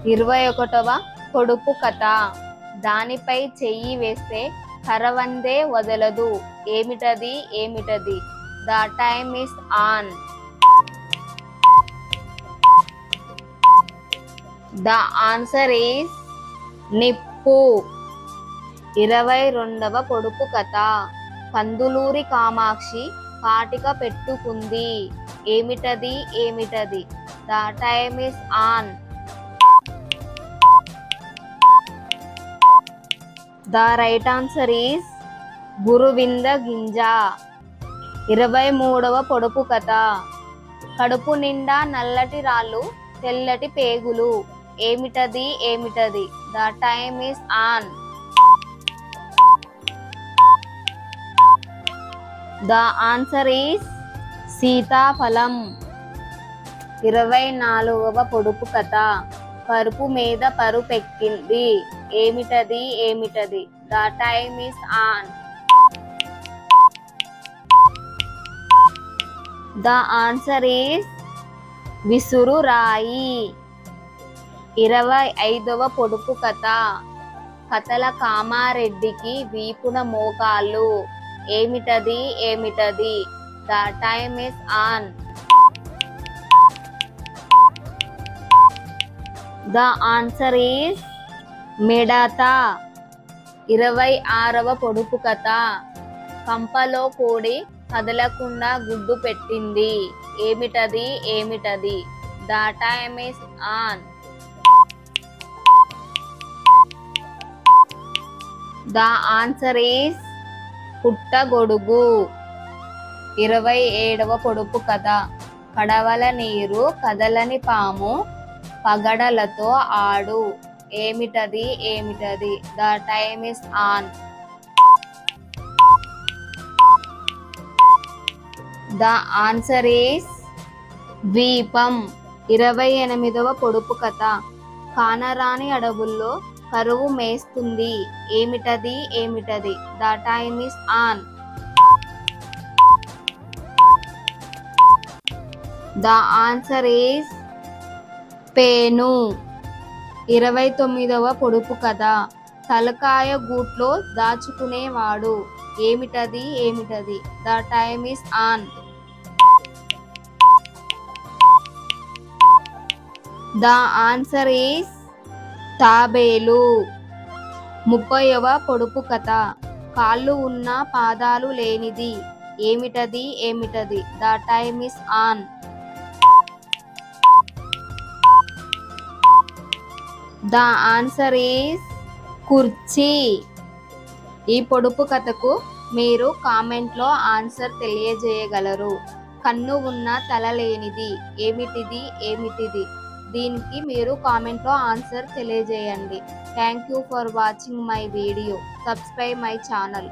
21వ పొడుపు కథ. దానిపై చెయ్యి వేస్తే కరవందే వదలదు. ఏమిటది ఏమిటది? The time is on. The answer is నిప్పు. 22వ పొడుపు కథ. కందులూరి కామాక్షి కాటిక పెట్టుకుంది. ఏమిటది ఏమిటది? The time is on. The right answer is గురువింద గింజ. 23వ పొడుపు కథ. కడుపు నిండా నల్లటి రాళ్ళు తెల్లటి పేగులు. ఏమిటది ఏమిటది? The time is on. The answer is సీతాఫలం. 24వ పొడుపు కథ. పరుపు మీద పరుపెక్కింది. ఏమిటది ఏమిటది? The time is on. The answer is విసురురాయి. 25వ పొడుపు కథ. కథల కామారెడ్డికి వీపున మోకాళ్ళు. ఏమిటది ఏమిటది? The time is on. The answer is మిడత. 26వ పొడుపు కథ. కంపలో కోడి కదలకుండా గుడ్డు పెట్టింది. ఏమిటది ఏమిటది? The time is on. The answer is పుట్టగొడుగు. 27వ పొడుపు కథ. కడవల నీరు కదలని పాము పగడలతో ఆడు. ఏమిటది ఏమిటది? The time is on. The answer is ద్వీపం. 28వ పొడుపు కథ. కానరాని అడవుల్లో కరువు మేస్తుంది. ఏమిటది ఏమిటది? The time is on. The answer is పేను. 29వ పొడుపు కథ. తలకాయ గూట్లో దాచుకునేవాడు. ఏమిటది ఏమిటది? The time is on. The answer is తాబేలు. 30వ పొడుపు కథ. కాళ్ళు ఉన్న పాదాలు లేనిది. ఏమిటది ఏమిటది? The time is on. The answer is కుర్చీ. ఈ పొడుపు కథకు మీరు కామెంట్లో ఆన్సర్ తెలియజేయగలరు. కన్ను ఉన్న తల లేనిది. ఏమిటిది ఏమిటిది? దీనికి మీరు కామెంట్లో ఆన్సర్ తెలియజేయండి. Thank you for watching my video. Subscribe my channel.